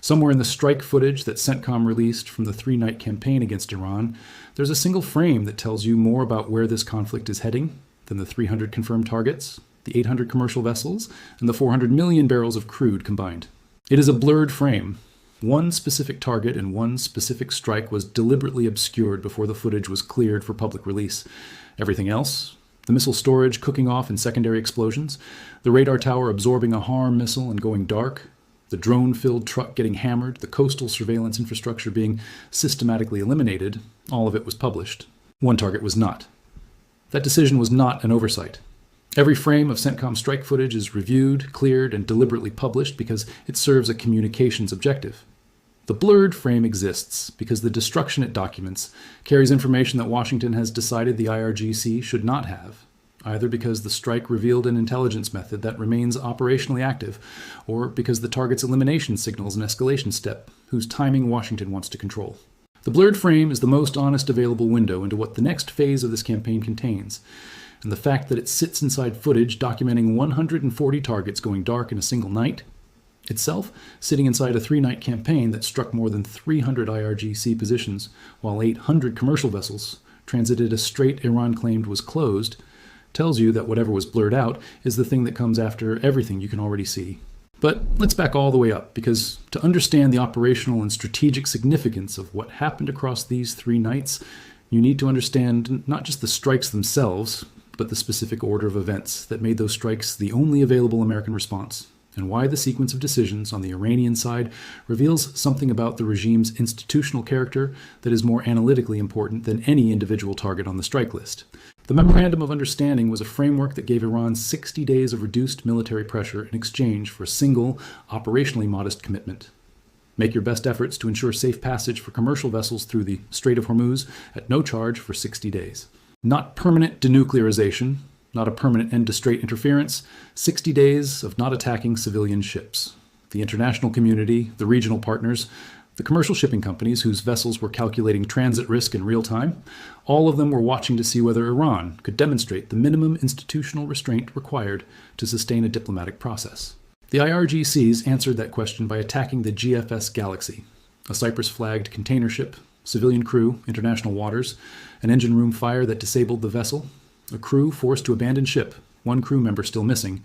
Somewhere in the strike footage that CENTCOM released from the 3-night campaign against Iran, there's a single frame that tells you more about where this conflict is heading than the 300 confirmed targets, the 800 commercial vessels, and the 400 million barrels of crude combined. It is a blurred frame. One specific target and one specific strike was deliberately obscured before the footage was cleared for public release. Everything else, the missile storage cooking off in secondary explosions, the radar tower absorbing a HARM missile and going dark, the drone-filled truck getting hammered, the coastal surveillance infrastructure being systematically eliminated, all of it was published. One target was not. That decision was not an oversight. Every frame of CENTCOM strike footage is reviewed, cleared, and deliberately published because it serves a communications objective. The blurred frame exists because the destruction it documents carries information that Washington has decided the IRGC should not have, either because the strike revealed an intelligence method that remains operationally active, or because the target's elimination signals an escalation step whose timing Washington wants to control. The blurred frame is the most honest available window into what the next phase of this campaign contains, and the fact that it sits inside footage documenting 140 targets going dark in a single night, itself sitting inside a 3-night campaign that struck more than 300 IRGC positions, while 800 commercial vessels transited a strait Iran claimed was closed, tells you that whatever was blurred out is the thing that comes after everything you can already see. But let's back all the way up, because to understand the operational and strategic significance of what happened across these 3 nights, you need to understand not just the strikes themselves, but the specific order of events that made those strikes the only available American response, and why the sequence of decisions on the Iranian side reveals something about the regime's institutional character that is more analytically important than any individual target on the strike list. The Memorandum of Understanding was a framework that gave Iran 60 days of reduced military pressure in exchange for a single, operationally modest commitment. Make your best efforts to ensure safe passage for commercial vessels through the Strait of Hormuz at no charge for 60 days. Not permanent denuclearization, not a permanent end to strait interference, 60 days of not attacking civilian ships. The international community, the regional partners, the commercial shipping companies whose vessels were calculating transit risk in real time, all of them were watching to see whether Iran could demonstrate the minimum institutional restraint required to sustain a diplomatic process. The IRGCs answered that question by attacking the GFS Galaxy, a Cyprus-flagged container ship, civilian crew, international waters, an engine room fire that disabled the vessel, a crew forced to abandon ship, one crew member still missing,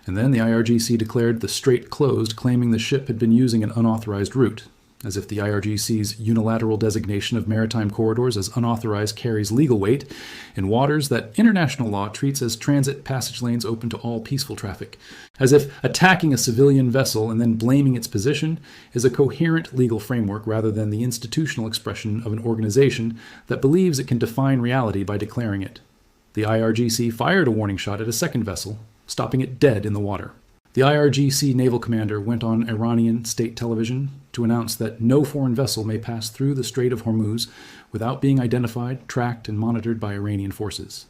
and then the IRGC declared the strait closed, claiming the ship had been using an unauthorized route, as if the IRGC's unilateral designation of maritime corridors as unauthorized carries legal weight in waters that international law treats as transit passage lanes open to all peaceful traffic, as if attacking a civilian vessel and then blaming its position is a coherent legal framework rather than the institutional expression of an organization that believes it can define reality by declaring it. The IRGC fired a warning shot at a second vessel, stopping it dead in the water. The IRGC naval commander went on Iranian state television to announce that no foreign vessel may pass through the Strait of Hormuz without being identified, tracked, and monitored by Iranian forces.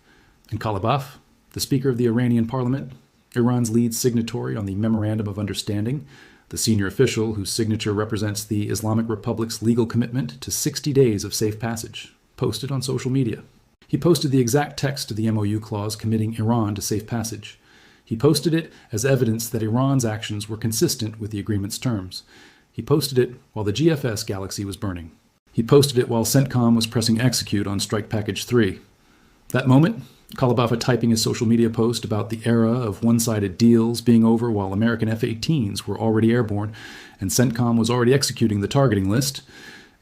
And Kalibaf, the Speaker of the Iranian Parliament, Iran's lead signatory on the Memorandum of Understanding, the senior official whose signature represents the Islamic Republic's legal commitment to 60 days of safe passage, posted on social media. He posted the exact text of the MOU clause committing Iran to safe passage. He posted it as evidence that Iran's actions were consistent with the agreement's terms. He posted it while the GFS Galaxy was burning. He posted it while CENTCOM was pressing execute on Strike Package 3. That moment, Kalibaf typing his social media post about the era of one-sided deals being over while American F-18s were already airborne and CENTCOM was already executing the targeting list,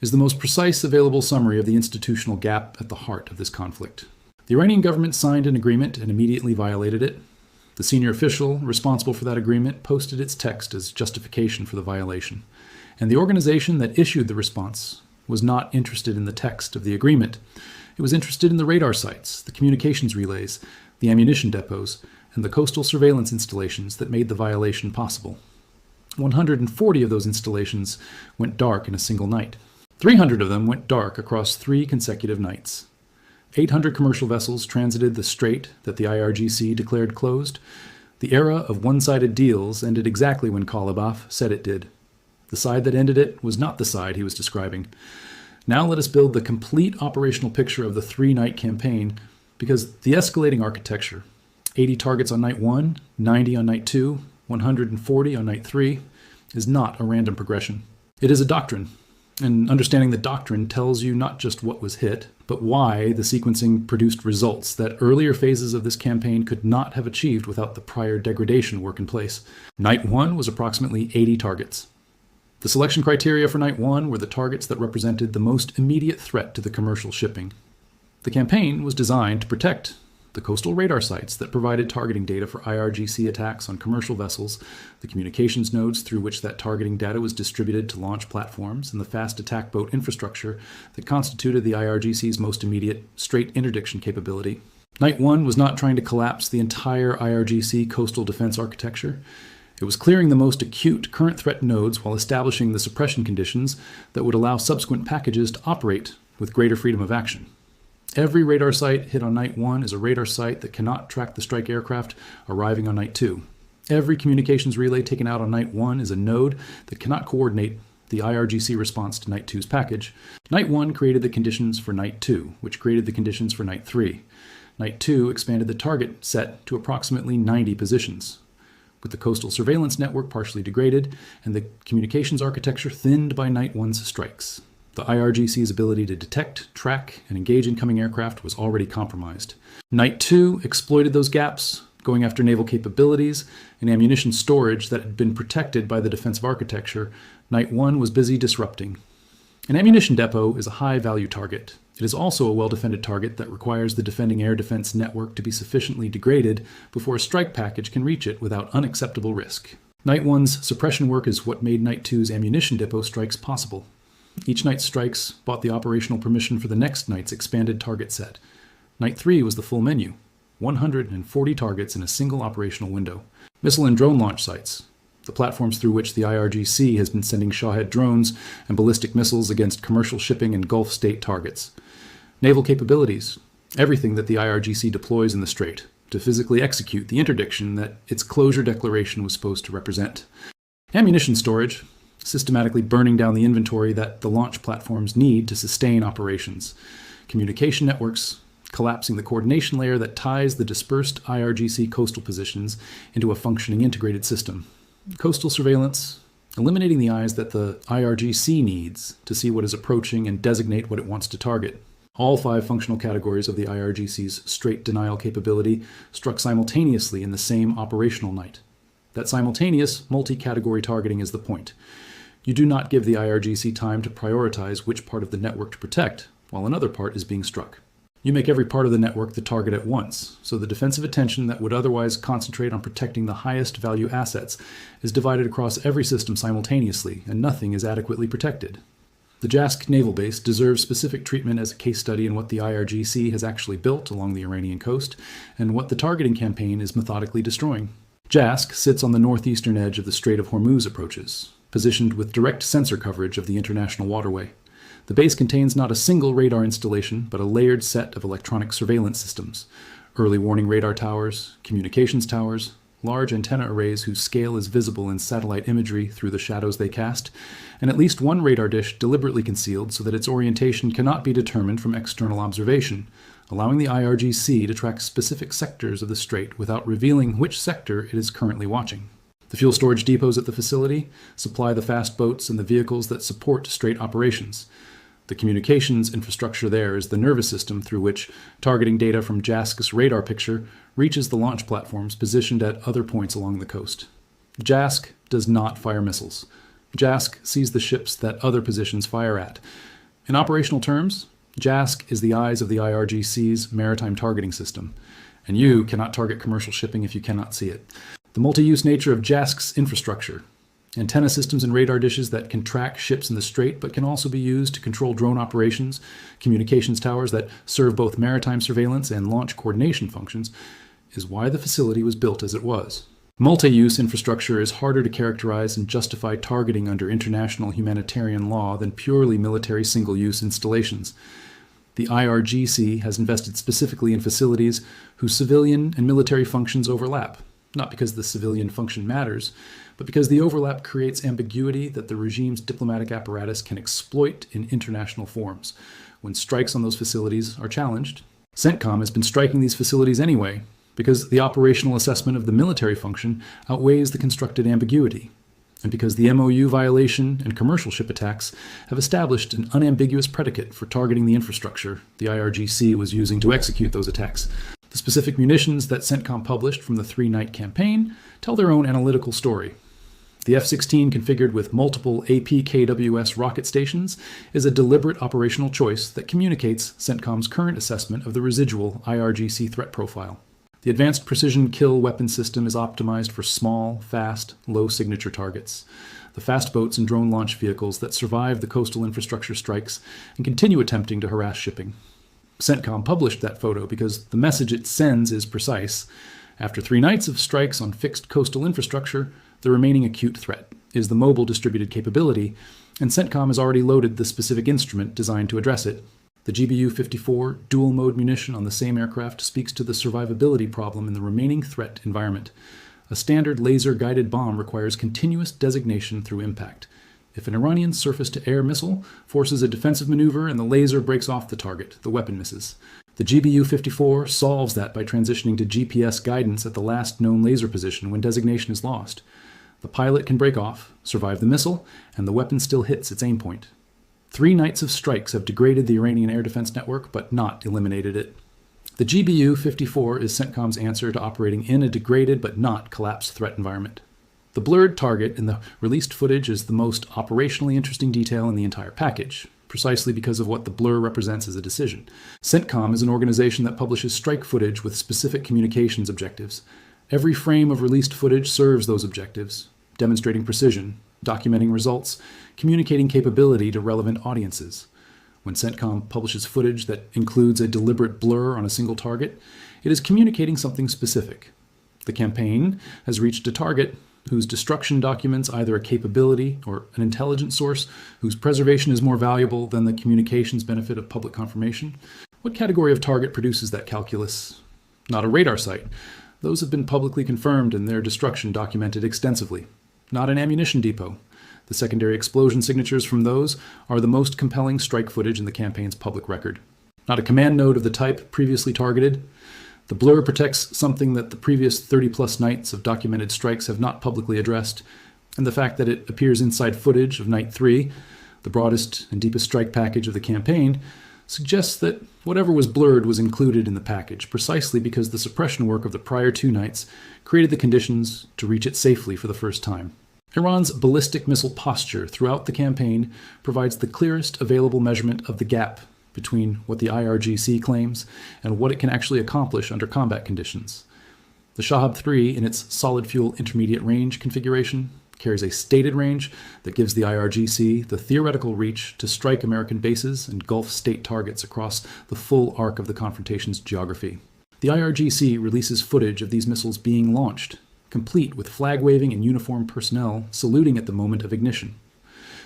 is the most precise available summary of the institutional gap at the heart of this conflict. The Iranian government signed an agreement and immediately violated it. The senior official responsible for that agreement posted its text as justification for the violation. And the organization that issued the response was not interested in the text of the agreement. It was interested in the radar sites, the communications relays, the ammunition depots, and the coastal surveillance installations that made the violation possible. 140 of those installations went dark in a single night. 300 of them went dark across 3 consecutive nights. 800 commercial vessels transited the strait that the IRGC declared closed. The era of one-sided deals ended exactly when Kalibaf said it did. The side that ended it was not the side he was describing. Now let us build the complete operational picture of the 3-night campaign, because the escalating architecture, 80 targets on night 1, 90 on night 2, 140 on night 3, is not a random progression. It is a doctrine, and understanding the doctrine tells you not just what was hit, but why the sequencing produced results that earlier phases of this campaign could not have achieved without the prior degradation work in place. Night 1 was approximately 80 targets. The selection criteria for Night 1 were the targets that represented the most immediate threat to the commercial shipping. The campaign was designed to protect the coastal radar sites that provided targeting data for IRGC attacks on commercial vessels, the communications nodes through which that targeting data was distributed to launch platforms, and the fast attack boat infrastructure that constituted the IRGC's most immediate strait interdiction capability. Night 1 was not trying to collapse the entire IRGC coastal defense architecture. It was clearing the most acute current threat nodes while establishing the suppression conditions that would allow subsequent packages to operate with greater freedom of action. Every radar site hit on Night 1 is a radar site that cannot track the strike aircraft arriving on Night 2. Every communications relay taken out on Night 1 is a node that cannot coordinate the IRGC response to Night 2's package. Night 1 created the conditions for Night 2, which created the conditions for Night 3. Night 2 expanded the target set to approximately 90 positions. With the coastal surveillance network partially degraded and the communications architecture thinned by Night 1's strikes, the IRGC's ability to detect, track, and engage incoming aircraft was already compromised. Night 2 exploited those gaps, going after naval capabilities and ammunition storage that had been protected by the defensive architecture. Night 1 was busy disrupting. An ammunition depot is a high-value target. It is also a well-defended target that requires the defending air defense network to be sufficiently degraded before a strike package can reach it without unacceptable risk. Night 1's suppression work is what made Night 2's ammunition depot strikes possible. Each night's strikes bought the operational permission for the next night's expanded target set. Night 3 was the full menu, 140 targets in a single operational window. Missile and drone launch sites, the platforms through which the IRGC has been sending Shahhed drones and ballistic missiles against commercial shipping and Gulf state targets. Naval capabilities, everything that the IRGC deploys in the Strait to physically execute the interdiction that its closure declaration was supposed to represent. Ammunition storage, systematically burning down the inventory that the launch platforms need to sustain operations. Communication networks, collapsing the coordination layer that ties the dispersed IRGC coastal positions into a functioning integrated system. Coastal surveillance, eliminating the eyes that the IRGC needs to see what is approaching and designate what it wants to target. All 5 functional categories of the IRGC's strait denial capability struck simultaneously in the same operational night. That simultaneous multi-category targeting is the point. You do not give the IRGC time to prioritize which part of the network to protect, while another part is being struck. You make every part of the network the target at once, so the defensive attention that would otherwise concentrate on protecting the highest value assets is divided across every system simultaneously, and nothing is adequately protected. The JASC naval base deserves specific treatment as a case study in what the IRGC has actually built along the Iranian coast, and what the targeting campaign is methodically destroying. JASC sits on the northeastern edge of the Strait of Hormuz approaches, positioned with direct sensor coverage of the international waterway. The base contains not a single radar installation, but a layered set of electronic surveillance systems, early warning radar towers, communications towers, large antenna arrays whose scale is visible in satellite imagery through the shadows they cast, and at least one radar dish deliberately concealed so that its orientation cannot be determined from external observation, allowing the IRGC to track specific sectors of the strait without revealing which sector it is currently watching. The fuel storage depots at the facility supply the fast boats and the vehicles that support strait operations. The communications infrastructure there is the nervous system through which targeting data from JASC's radar picture reaches the launch platforms positioned at other points along the coast. JASC does not fire missiles. JASC sees the ships that other positions fire at. In operational terms, JASC is the eyes of the IRGC's maritime targeting system, and you cannot target commercial shipping if you cannot see it. The multi-use nature of JASC's infrastructure, antenna systems and radar dishes that can track ships in the strait but can also be used to control drone operations, communications towers that serve both maritime surveillance and launch coordination functions, is why the facility was built as it was. Multi-use infrastructure is harder to characterize and justify targeting under international humanitarian law than purely military single-use installations. The IRGC has invested specifically in facilities whose civilian and military functions overlap, not because the civilian function matters, but because the overlap creates ambiguity that the regime's diplomatic apparatus can exploit in international forums. When strikes on those facilities are challenged, CENTCOM has been striking these facilities anyway, because the operational assessment of the military function outweighs the constructed ambiguity. and because the MOU violation and commercial ship attacks have established an unambiguous predicate for targeting the infrastructure the IRGC was using to execute those attacks. The specific munitions that CENTCOM published from the three-night campaign tell their own analytical story. The F-16, configured with multiple APKWS rocket stations, is a deliberate operational choice that communicates CENTCOM's current assessment of the residual IRGC threat profile. The Advanced Precision Kill Weapon System is optimized for small, fast, low-signature targets. The fast boats and drone launch vehicles that survive the coastal infrastructure strikes and continue attempting to harass shipping. CENTCOM published that photo because the message it sends is precise. After 3 nights of strikes on fixed coastal infrastructure, the remaining acute threat is the mobile distributed capability, and CENTCOM has already loaded the specific instrument designed to address it. The GBU-54 dual-mode munition on the same aircraft speaks to the survivability problem in the remaining threat environment. A standard laser-guided bomb requires continuous designation through impact. If an Iranian surface-to-air missile forces a defensive maneuver and the laser breaks off the target, the weapon misses. The GBU-54 solves that by transitioning to GPS guidance at the last known laser position when designation is lost. The pilot can break off, survive the missile, and the weapon still hits its aim point. 3 nights of strikes have degraded the Iranian air defense network, but not eliminated it. The GBU-54 is CENTCOM's answer to operating in a degraded but not collapsed threat environment. The blurred target in the released footage is the most operationally interesting detail in the entire package, precisely because of what the blur represents as a decision. CENTCOM is an organization that publishes strike footage with specific communications objectives. Every frame of released footage serves those objectives, demonstrating precision, documenting results, communicating capability to relevant audiences. When CENTCOM publishes footage that includes a deliberate blur on a single target, it is communicating something specific. The campaign has reached a target whose destruction documents either a capability or an intelligence source whose preservation is more valuable than the communications benefit of public confirmation. What category of target produces that calculus? Not a radar site. Those have been publicly confirmed and their destruction documented extensively. Not an ammunition depot. The secondary explosion signatures from those are the most compelling strike footage in the campaign's public record. Not a command node of the type previously targeted. The blur protects something that the previous 30-plus nights of documented strikes have not publicly addressed, and the fact that it appears inside footage of Night 3, the broadest and deepest strike package of the campaign, suggests that whatever was blurred was included in the package, precisely because the suppression work of the prior 2 nights created the conditions to reach it safely for the first time. Iran's ballistic missile posture throughout the campaign provides the clearest available measurement of the gap between what the IRGC claims and what it can actually accomplish under combat conditions. The Shahab 3, in its solid fuel intermediate range configuration, carries a stated range that gives the IRGC the theoretical reach to strike American bases and Gulf state targets across the full arc of the confrontation's geography. The IRGC releases footage of these missiles being launched, complete with flag-waving and uniformed personnel saluting at the moment of ignition.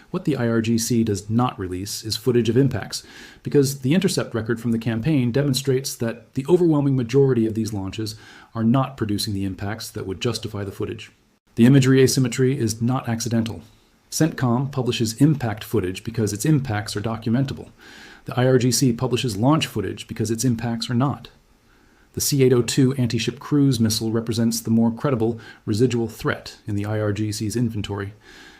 What the IRGC does not release is footage of impacts, because the intercept record from the campaign demonstrates that the overwhelming majority of these launches are not producing the impacts that would justify the footage. The imagery asymmetry is not accidental. CENTCOM publishes impact footage because its impacts are documentable. The IRGC publishes launch footage because its impacts are not. The C-802 anti-ship cruise missile represents the more credible residual threat in the IRGC's inventory.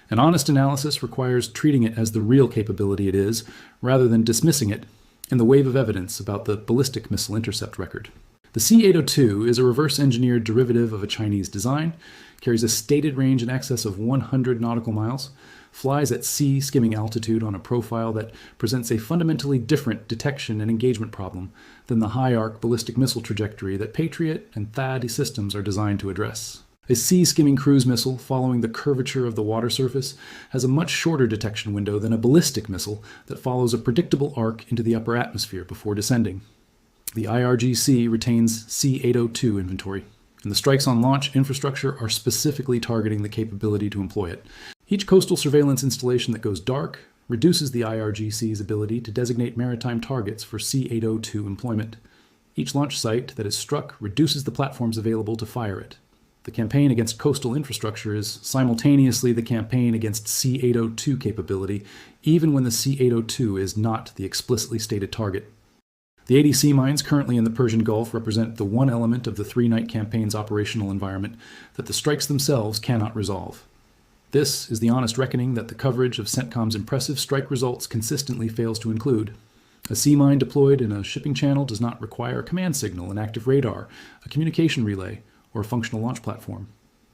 An honest analysis requires treating it as the real capability it is, rather than dismissing it in the wave of evidence about the ballistic missile intercept record. The C-802 is a reverse-engineered derivative of a Chinese design, carries a stated range in excess of 100 nautical miles, flies at sea skimming altitude on a profile that presents a fundamentally different detection and engagement problem than the high-arc ballistic missile trajectory that Patriot and THAAD systems are designed to address. A sea-skimming cruise missile following the curvature of the water surface has a much shorter detection window than a ballistic missile that follows a predictable arc into the upper atmosphere before descending. The IRGC retains C-802 inventory, and the strikes on launch infrastructure are specifically targeting the capability to employ it. Each coastal surveillance installation that goes dark reduces the IRGC's ability to designate maritime targets for C-802 employment. Each launch site that is struck reduces the platforms available to fire it. The campaign against coastal infrastructure is simultaneously the campaign against C-802 capability, even when the C-802 is not the explicitly stated target. The ADC mines currently in the Persian Gulf represent the one element of the three-night campaign's operational environment that the strikes themselves cannot resolve. This is the honest reckoning that the coverage of CENTCOM's impressive strike results consistently fails to include. A sea mine deployed in a shipping channel does not require a command signal, an active radar, a communication relay, or a functional launch platform.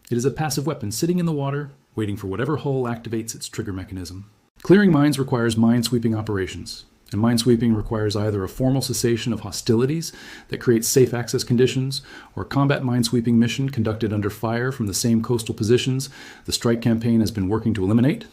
It is a passive weapon sitting in the water, waiting for whatever hull activates its trigger mechanism. Clearing mines requires minesweeping operations, and minesweeping requires either a formal cessation of hostilities that creates safe access conditions, or a combat minesweeping mission conducted under fire from the same coastal positions the strike campaign has been working to eliminate.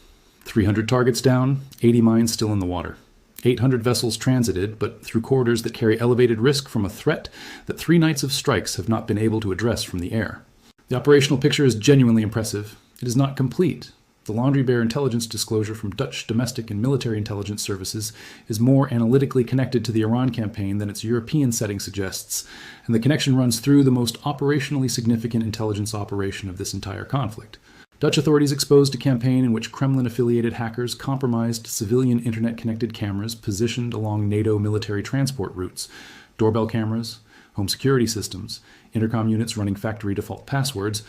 300 targets down, 80 mines still in the water. 800 vessels transited, but through corridors that carry elevated risk from a threat that 3 nights of strikes have not been able to address from the air. The operational picture is genuinely impressive. It is not complete. The Laundry Bear intelligence disclosure from Dutch domestic and military intelligence services is more analytically connected to the Iran campaign than its European setting suggests, and the connection runs through the most operationally significant intelligence operation of this entire conflict. Dutch authorities exposed a campaign in which Kremlin-affiliated hackers compromised civilian internet-connected cameras positioned along NATO military transport routes, doorbell cameras, home security systems, intercom units running factory default passwords,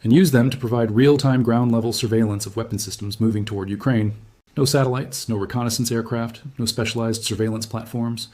and used them to provide real-time ground-level surveillance of weapon systems moving toward Ukraine. No satellites, no reconnaissance aircraft, no specialized surveillance platforms.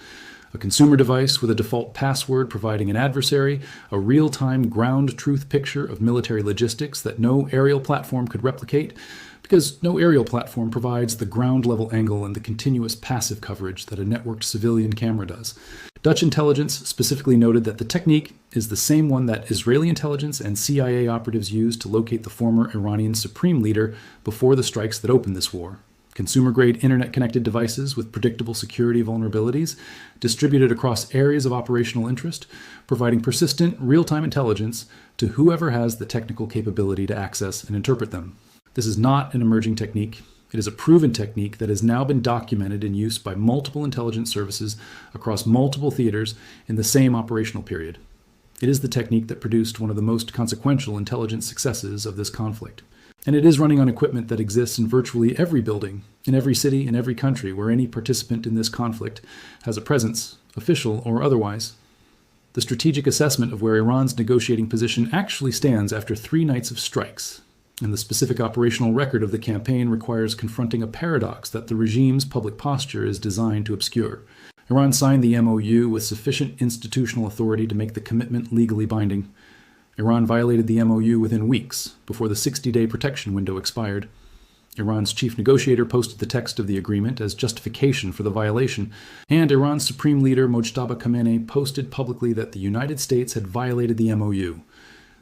A consumer device with a default password providing an adversary a real-time ground truth picture of military logistics that no aerial platform could replicate, because no aerial platform provides the ground-level angle and the continuous passive coverage that a networked civilian camera does. Dutch intelligence specifically noted that the technique is the same one that Israeli intelligence and CIA operatives used to locate the former Iranian supreme leader before the strikes that opened this war. Consumer-grade internet-connected devices with predictable security vulnerabilities distributed across areas of operational interest, providing persistent, real-time intelligence to whoever has the technical capability to access and interpret them. This is not an emerging technique. It is a proven technique that has now been documented in use by multiple intelligence services across multiple theaters in the same operational period. It is the technique that produced one of the most consequential intelligence successes of this conflict. And it is running on equipment that exists in virtually every building, in every city, in every country where any participant in this conflict has a presence, official or otherwise. The strategic assessment of where Iran's negotiating position actually stands after 3 nights of strikes, and the specific operational record of the campaign requires confronting a paradox that the regime's public posture is designed to obscure. Iran signed the MOU with sufficient institutional authority to make the commitment legally binding. Iran violated the MOU within weeks, before the 60-day protection window expired. Iran's chief negotiator posted the text of the agreement as justification for the violation, and Iran's supreme leader Mojtaba Khamenei posted publicly that the United States had violated the MOU.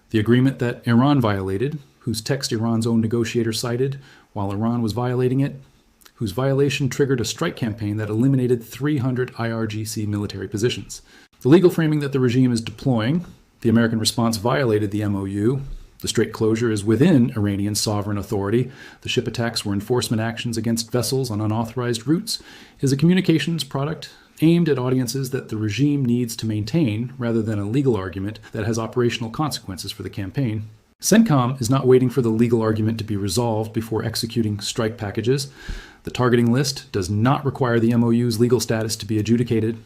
The agreement that Iran violated, whose text Iran's own negotiator cited while Iran was violating it, whose violation triggered a strike campaign that eliminated 300 IRGC military positions. The legal framing that the regime is deploying, the American response violated the MOU, the strait closure is within Iranian sovereign authority, the ship attacks were enforcement actions against vessels on unauthorized routes, is a communications product aimed at audiences that the regime needs to maintain rather than a legal argument that has operational consequences for the campaign. CENTCOM is not waiting for the legal argument to be resolved before executing strike packages. The targeting list does not require the MOU's legal status to be adjudicated.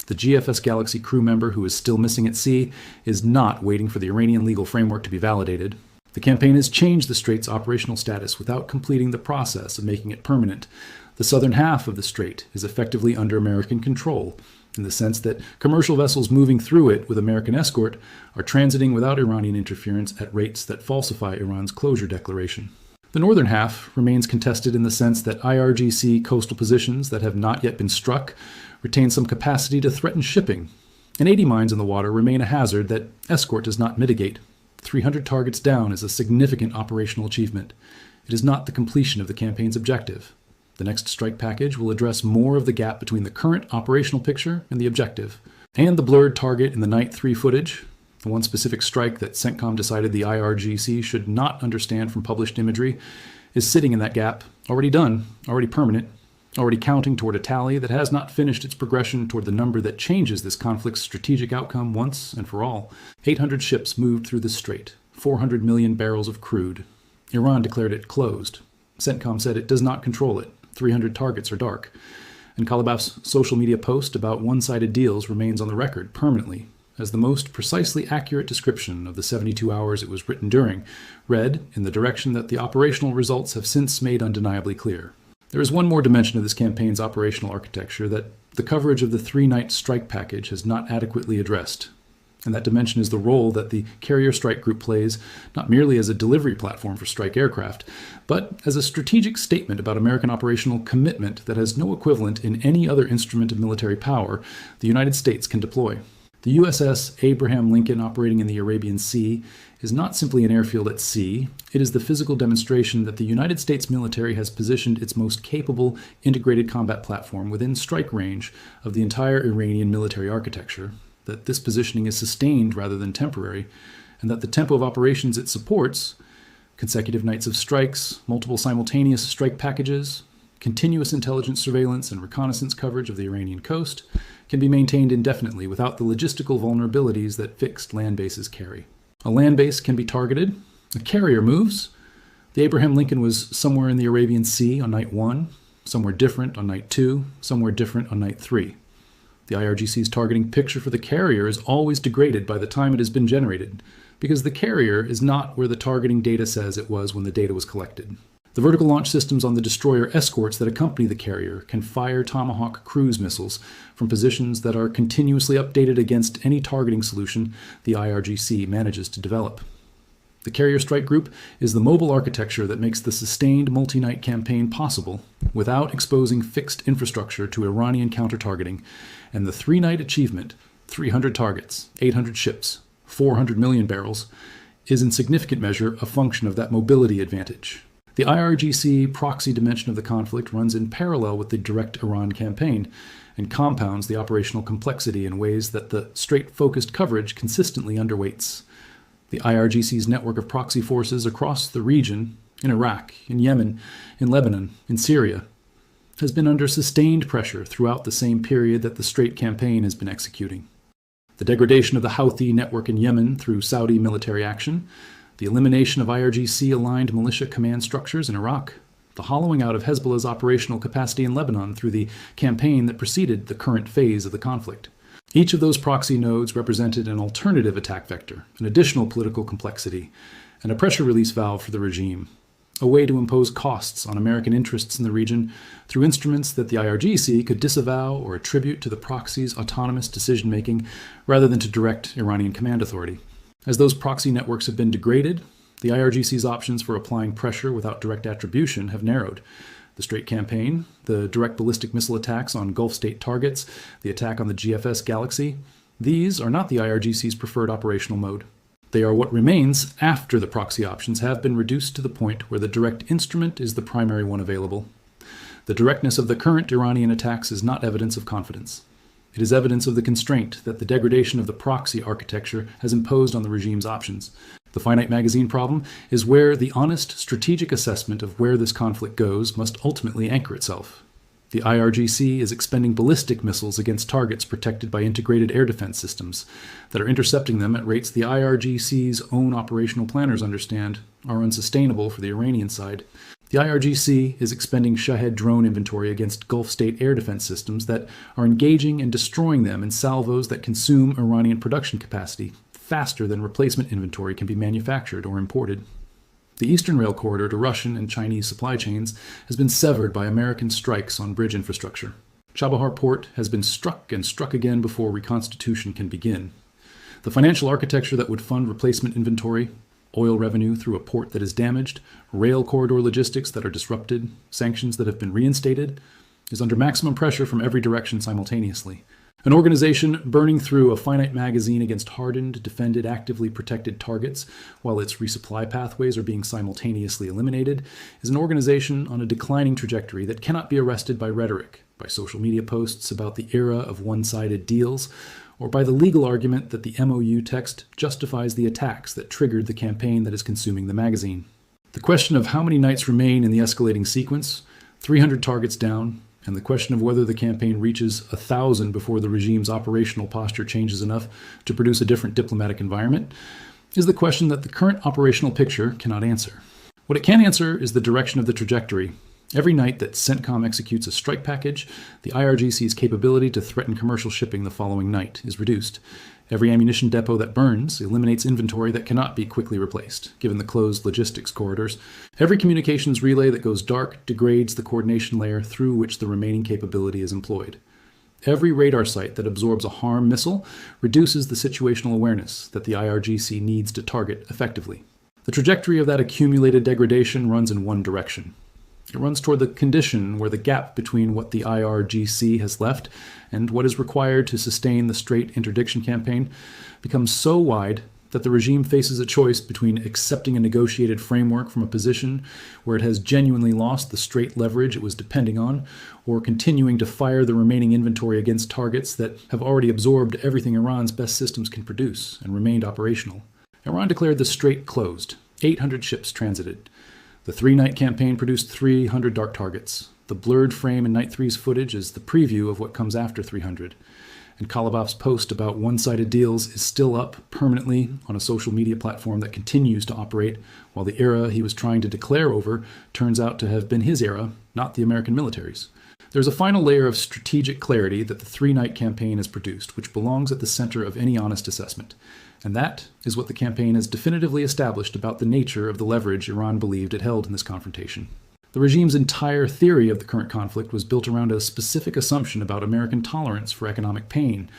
The GFS Galaxy crew member who is still missing at sea is not waiting for the Iranian legal framework to be validated. The campaign has changed the strait's operational status without completing the process of making it permanent. The southern half of the strait is effectively under American control, in the sense that commercial vessels moving through it with American escort are transiting without Iranian interference at rates that falsify Iran's closure declaration. The northern half remains contested in the sense that IRGC coastal positions that have not yet been struck retain some capacity to threaten shipping, and 80 mines in the water remain a hazard that escort does not mitigate. 300 targets down is a significant operational achievement. It is not the completion of the campaign's objective. The next strike package will address more of the gap between the current operational picture and the objective. And the blurred target in the Night 3 footage, the one specific strike that CENTCOM decided the IRGC should not understand from published imagery, is sitting in that gap, already done, already permanent, already counting toward a tally that has not finished its progression toward the number that changes this conflict's strategic outcome once and for all. 800 ships moved through the strait, 400 million barrels of crude. Iran declared it closed. CENTCOM said it does not control it. 300 targets are dark. And Kalibaf's social media post about one-sided deals remains on the record permanently. as the most precisely accurate description of the 72 hours it was written during, read in the direction that the operational results have since made undeniably clear. There is one more dimension of this campaign's operational architecture that the coverage of the three-night strike package has not adequately addressed. And that dimension is the role that the Carrier Strike Group plays, not merely as a delivery platform for strike aircraft, but as a strategic statement about American operational commitment that has no equivalent in any other instrument of military power the United States can deploy. The USS Abraham Lincoln, operating in the Arabian Sea, is not simply an airfield at sea. It is the physical demonstration that the United States military has positioned its most capable integrated combat platform within strike range of the entire Iranian military architecture, that this positioning is sustained rather than temporary, and that the tempo of operations it supports, consecutive nights of strikes, multiple simultaneous strike packages, continuous intelligence surveillance and reconnaissance coverage of the Iranian coast, can be maintained indefinitely without the logistical vulnerabilities that fixed land bases carry. A land base can be targeted, a carrier moves. The Abraham Lincoln was somewhere in the Arabian Sea on night 1, somewhere different on night 2, somewhere different on night 3. The IRGC's targeting picture for the carrier is always degraded by the time it has been generated, because the carrier is not where the targeting data says it was when the data was collected. The vertical launch systems on the destroyer escorts that accompany the carrier can fire Tomahawk cruise missiles from positions that are continuously updated against any targeting solution the IRGC manages to develop. The Carrier Strike Group is the mobile architecture that makes the sustained multi-night campaign possible without exposing fixed infrastructure to Iranian counter-targeting, and the three-night achievement, 300 targets, 800 ships, 400 million barrels, is in significant measure a function of that mobility advantage. The IRGC proxy dimension of the conflict runs in parallel with the direct Iran campaign and compounds the operational complexity in ways that the straight-focused coverage consistently underweights. The IRGC's network of proxy forces across the region, in Iraq, in Yemen, in Lebanon, in Syria, has been under sustained pressure throughout the same period that the Strait campaign has been executing. The degradation of the Houthi network in Yemen through Saudi military action, the elimination of IRGC-aligned militia command structures in Iraq, the hollowing out of Hezbollah's operational capacity in Lebanon through the campaign that preceded the current phase of the conflict. Each of those proxy nodes represented an alternative attack vector, an additional political complexity, and a pressure release valve for the regime, a way to impose costs on American interests in the region through instruments that the IRGC could disavow or attribute to the proxy's autonomous decision-making rather than to direct Iranian command authority. As those proxy networks have been degraded, the IRGC's options for applying pressure without direct attribution have narrowed. The Strait campaign, the direct ballistic missile attacks on Gulf state targets, the attack on the GFS Galaxy, these are not the IRGC's preferred operational mode. They are what remains after the proxy options have been reduced to the point where the direct instrument is the primary one available. The directness of the current Iranian attacks is not evidence of confidence. It is evidence of the constraint that the degradation of the proxy architecture has imposed on the regime's options. The finite magazine problem is where the honest strategic assessment of where this conflict goes must ultimately anchor itself. The IRGC is expending ballistic missiles against targets protected by integrated air defense systems that are intercepting them at rates the IRGC's own operational planners understand are unsustainable for the Iranian side. The IRGC is expending Shahed drone inventory against Gulf state air defense systems that are engaging and destroying them in salvos that consume Iranian production capacity faster than replacement inventory can be manufactured or imported. The Eastern Rail corridor to Russian and Chinese supply chains has been severed by American strikes on bridge infrastructure. Chabahar Port has been struck and struck again before reconstitution can begin. The financial architecture that would fund replacement inventory, oil revenue through a port that is damaged, rail corridor logistics that are disrupted, sanctions that have been reinstated, is under maximum pressure from every direction simultaneously. An organization burning through a finite magazine against hardened, defended, actively protected targets while its resupply pathways are being simultaneously eliminated is an organization on a declining trajectory that cannot be arrested by rhetoric, by social media posts about the era of one-sided deals, or by the legal argument that the MOU text justifies the attacks that triggered the campaign that is consuming the magazine. The question of how many nights remain in the escalating sequence, 300 targets down, and the question of whether the campaign reaches 1,000 before the regime's operational posture changes enough to produce a different diplomatic environment, is the question that the current operational picture cannot answer. What it can answer is the direction of the trajectory, Every night that CENTCOM executes a strike package, the IRGC's capability to threaten commercial shipping the following night is reduced. Every ammunition depot that burns eliminates inventory that cannot be quickly replaced, given the closed logistics corridors. Every communications relay that goes dark degrades the coordination layer through which the remaining capability is employed. Every radar site that absorbs a harm missile reduces the situational awareness that the IRGC needs to target effectively. The trajectory of that accumulated degradation runs in one direction. It runs toward the condition where the gap between what the IRGC has left and what is required to sustain the Strait interdiction campaign becomes so wide that the regime faces a choice between accepting a negotiated framework from a position where it has genuinely lost the Strait leverage it was depending on, or continuing to fire the remaining inventory against targets that have already absorbed everything Iran's best systems can produce and remained operational. Iran declared the Strait closed. 800 ships transited. The three-night campaign produced 300 dark targets. The blurred frame in Night 3's footage is the preview of what comes after 300. And Kalibaf's post about one-sided deals is still up permanently on a social media platform that continues to operate, while the era he was trying to declare over turns out to have been his era, not the American military's. There's a final layer of strategic clarity that the three-night campaign has produced, which belongs at the center of any honest assessment. And that is what the campaign has definitively established about the nature of the leverage Iran believed it held in this confrontation. The regime's entire theory of the current conflict was built around a specific assumption about American tolerance for economic pain,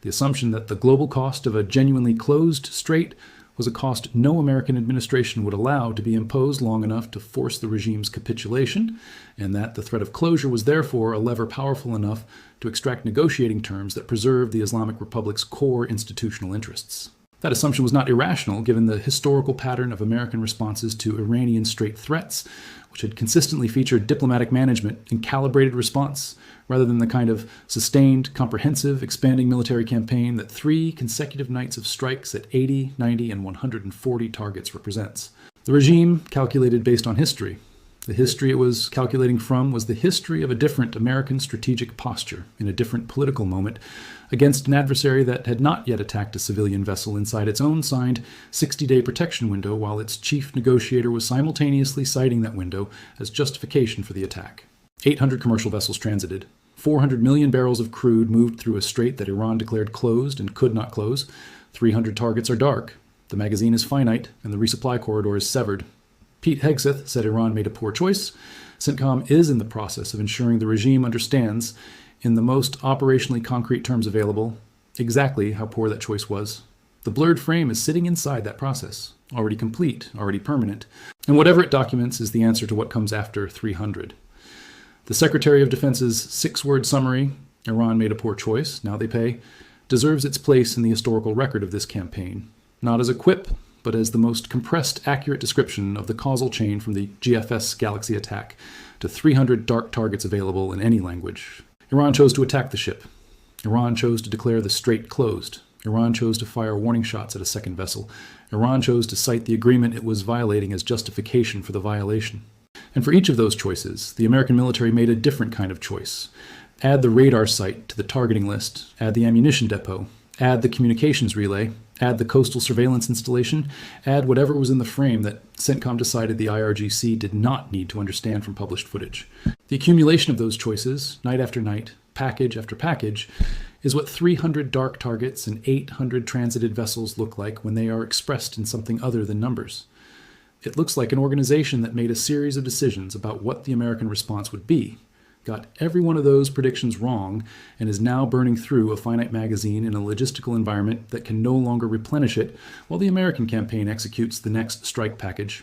the assumption that the global cost of a genuinely closed strait was a cost no American administration would allow to be imposed long enough to force the regime's capitulation, and that the threat of closure was therefore a lever powerful enough to extract negotiating terms that preserved the Islamic Republic's core institutional interests. That assumption was not irrational, given the historical pattern of American responses to Iranian Strait threats, which had consistently featured diplomatic management and calibrated response, rather than the kind of sustained, comprehensive, expanding military campaign that 3 consecutive nights of strikes at 80, 90, and 140 targets represents. The regime calculated based on history. The history it was calculating from was the history of a different American strategic posture in a different political moment against an adversary that had not yet attacked a civilian vessel inside its own signed 60-day protection window, while its chief negotiator was simultaneously citing that window as justification for the attack. 800 commercial vessels transited. 400 million barrels of crude moved through a strait that Iran declared closed and could not close. 300 targets are dark. The magazine is finite, and the resupply corridor is severed. Pete Hegseth said Iran made a poor choice. CENTCOM is in the process of ensuring the regime understands, in the most operationally concrete terms available, exactly how poor that choice was. The blurred frame is sitting inside that process, already complete, already permanent, and whatever it documents is the answer to what comes after 300. The Secretary of Defense's 6-word summary, Iran made a poor choice, now they pay, deserves its place in the historical record of this campaign, not as a quip, but as the most compressed, accurate description of the causal chain from the GFS Galaxy attack to 300 dark targets available in any language. Iran chose to attack the ship. Iran chose to declare the strait closed. Iran chose to fire warning shots at a second vessel. Iran chose to cite the agreement it was violating as justification for the violation. And for each of those choices, the American military made a different kind of choice. Add the radar site to the targeting list, add the ammunition depot, add the communications relay, add the coastal surveillance installation, add whatever was in the frame that CENTCOM decided the IRGC did not need to understand from published footage. The accumulation of those choices, night after night, package after package, is what 300 dark targets and 800 transited vessels look like when they are expressed in something other than numbers. It looks like an organization that made a series of decisions about what the American response would be, got every one of those predictions wrong, and is now burning through a finite magazine in a logistical environment that can no longer replenish it while the American campaign executes the next strike package.